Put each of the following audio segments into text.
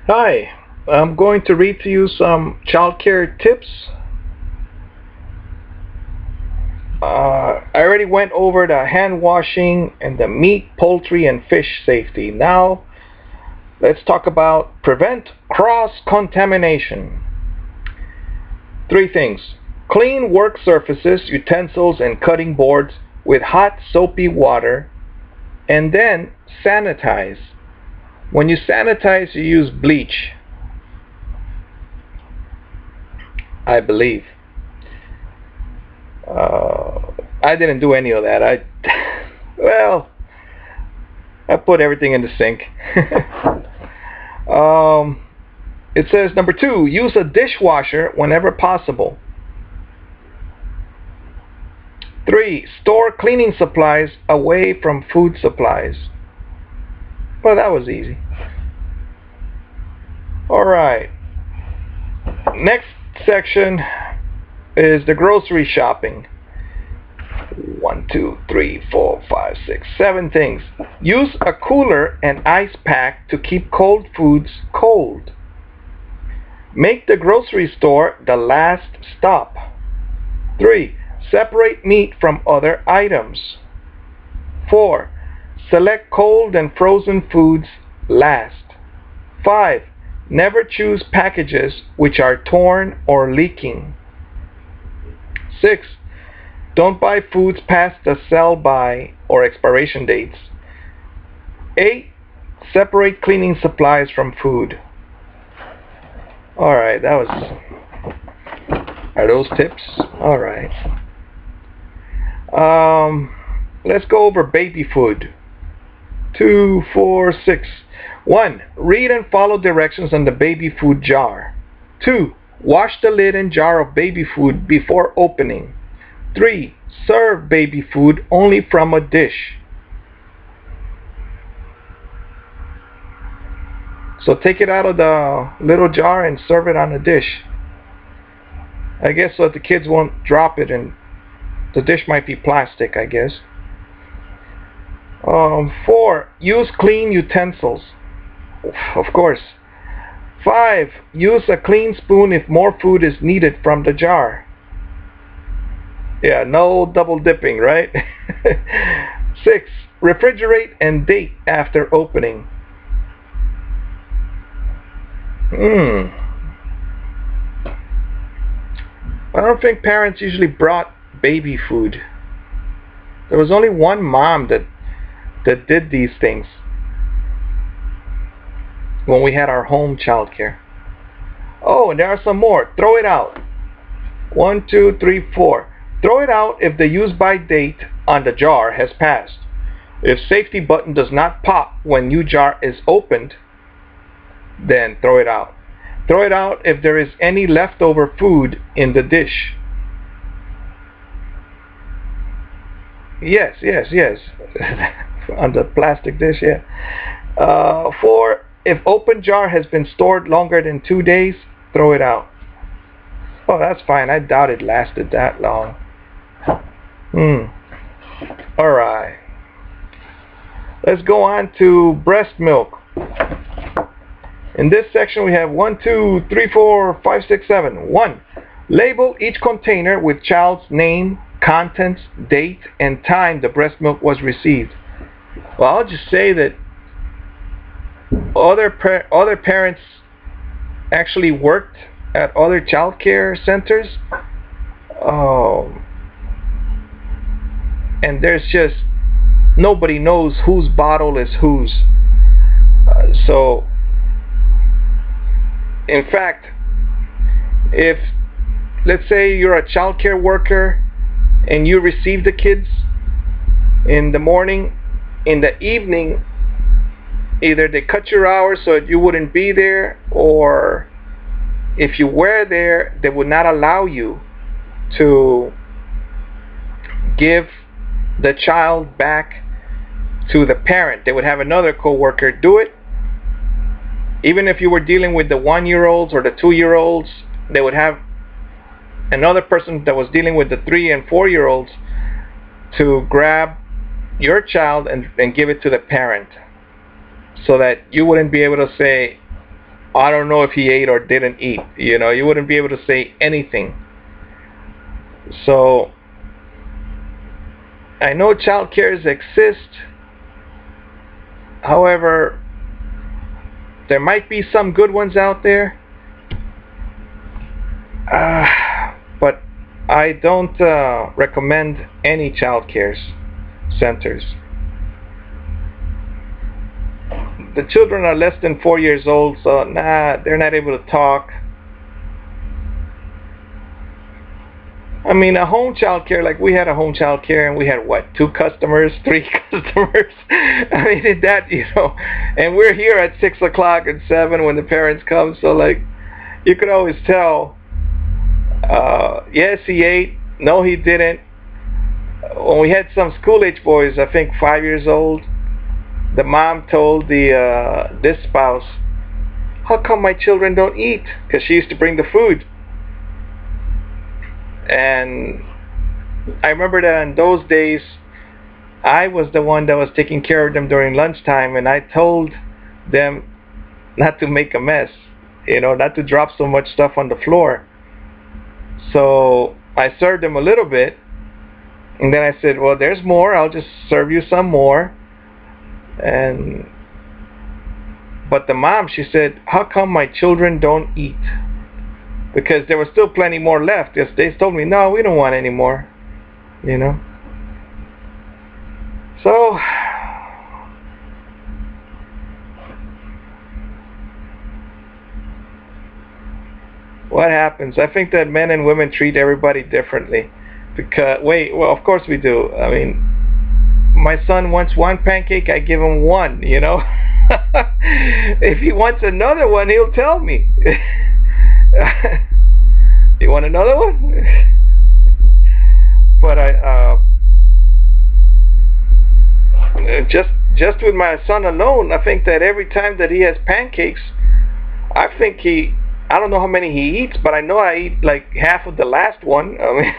Hi, I'm going to read to you some childcare tips. I already went over the hand washing and the meat, poultry, and fish safety. Now, let's talk about prevent cross-contamination. Three things. Clean work surfaces, utensils, and cutting boards with hot soapy water, and then sanitize. When you sanitize, you use bleach, I believe. I didn't do any of that. Well, I put everything in the sink. It says number 2, use a dishwasher whenever possible. 3, store cleaning supplies away from food supplies. Well, that was easy. Alright. Next section is the grocery shopping. 1, 2, 3, 4, 5, 6, 7 things. Use a cooler and ice pack to keep cold foods cold. Make the grocery store the last stop. 3. Separate meat from other items. 4. Select cold and frozen foods last. 5. Never choose packages which are torn or leaking. 6. Don't buy foods past the sell-by or expiration dates. 8. Separate cleaning supplies from food. Alright, that was... Are those tips? Alright. Let's go over baby food. 2, 4, 6. 1. Read and follow directions on the baby food jar. 2. Wash the lid and jar of baby food before opening. 3. Serve baby food only from a dish. So take it out of the little jar and serve it on a dish. I guess so that the kids won't drop it, and the dish might be plastic, I guess. 4. Use clean utensils. Of course. 5. Use a clean spoon if more food is needed from the jar. Yeah, no double dipping, right? 6. Refrigerate and date after opening. I don't think parents usually brought baby food. There was only one mom that did these things when we had our home childcare. Oh, and there are some more. Throw it out. 1, 2, 3, 4. Throw it out if the use by date on the jar has passed. If safety button does not pop when new jar is opened, then throw it out. Throw it out if there is any leftover food in the dish. Yes. On the plastic dish, yeah. 4. If open jar has been stored longer than 2 days, throw it out. Oh, that's fine. I doubt it lasted that long. Alright. Let's go on to breast milk. In this section we have 1, 2, 3, 4, 5, 6, 7. 1. Label each container with child's name, contents, date, and time the breast milk was received. Well, I'll just say that other parents actually worked at other child care centers, and there's just nobody knows whose bottle is whose. So in fact, if let's say you're a child care worker and you receive the kids in the morning, in the evening either they cut your hours so that you wouldn't be there, or if you were there, they would not allow you to give the child back to the parent. They would have another co-worker do it. Even if you were dealing with the 1-year-olds or the 2-year-olds, they would have another person that was dealing with the 3 and 4-year-olds to grab your child and give it to the parent, so that you wouldn't be able to say, I don't know if he ate or didn't eat. You know, you wouldn't be able to say anything. So I know child cares exist. However, there might be some good ones out there. But I don't recommend any child care centers. The children are less than 4 years old, so they're not able to talk. I mean, a home child care, like we had a home child care, and we had what, 2 customers, 3 customers? I mean, did that, you know, and we're here at 6 o'clock and 7 when the parents come, so like, you could always tell, yes, he ate, no, he didn't. When we had some school-age boys, I think 5 years old, the mom told this spouse, how come my children don't eat? Because she used to bring the food. And I remember that in those days, I was the one that was taking care of them during lunchtime, and I told them not to make a mess, you know, not to drop so much stuff on the floor. So I served them a little bit, and then I said, well, there's more, I'll just serve you some more. But the mom, she said, how come my children don't eat? Because there was still plenty more left. They told me, no, we don't want any more, you know. So what happens? I think that men and women treat everybody differently. Because, well, of course we do. I mean, my son wants 1 pancake, I give him 1, you know. If he wants another one, he'll tell me. You want another one? But just with my son alone, I think that every time that he has pancakes, I don't know how many he eats, but I know I eat like half of the last one. I mean,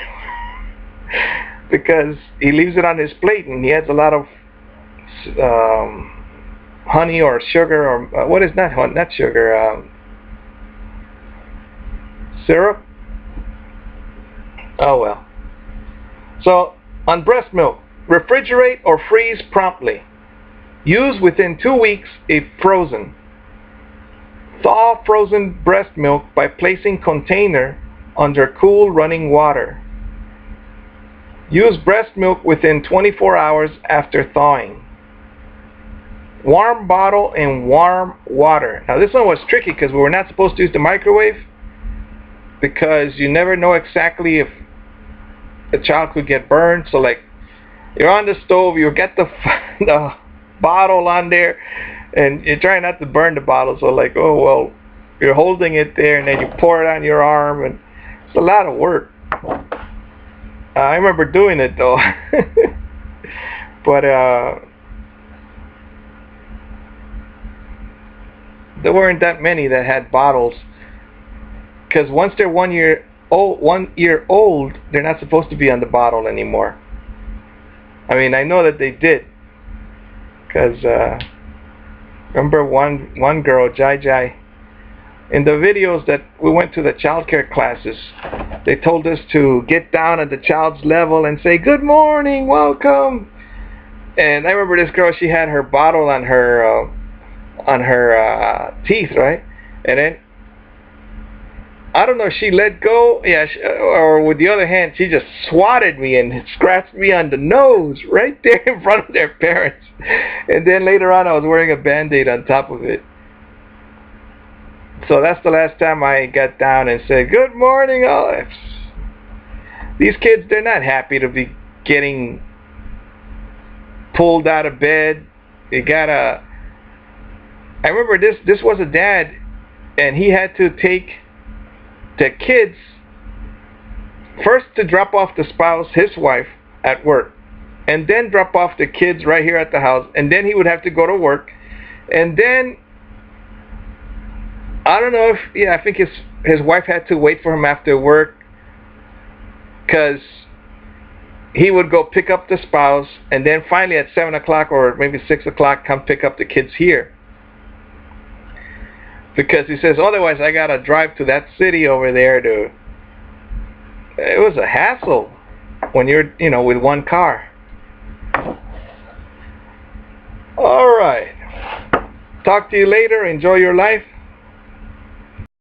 because he leaves it on his plate, and he has a lot of honey or sugar, or what is not sugar, syrup. Oh well. So on breast milk, refrigerate or freeze promptly. Use within 2 weeks if frozen. Thaw frozen breast milk by placing container under cool running water. Use breast milk within 24 hours after thawing. Warm bottle in warm water. Now this one was tricky because we were not supposed to use the microwave, because you never know exactly if the child could get burned. So like, you're on the stove, you get the bottle on there, and you're trying not to burn the bottle. So like, oh well, you're holding it there, and then you pour it on your arm, and it's a lot of work. I remember doing it though. But there weren't that many that had bottles, because once they're 1 year old, they're not supposed to be on the bottle anymore. I mean, I know that they did, because remember one girl, Jai, in the videos that we went to the childcare classes, they told us to get down at the child's level and say, good morning, welcome. And I remember this girl, she had her bottle on her teeth, right? And then, I don't know, she let go, or with the other hand, she just swatted me and scratched me on the nose right there in front of their parents. And then later on, I was wearing a Band-Aid on top of it. So that's the last time I got down and said, good morning, Olive. These kids, they're not happy to be getting pulled out of bed. I remember this was a dad, and he had to take the kids first to drop off the spouse, his wife, at work, and then drop off the kids right here at the house, and then he would have to go to work, and then I don't know if, I think his wife had to wait for him after work, because he would go pick up the spouse, and then finally at 7 o'clock or maybe 6 o'clock come pick up the kids here. because he says otherwise I gotta drive to that city over there to. It was a hassle when you're, with one car. All right. Talk to you later. Enjoy your life.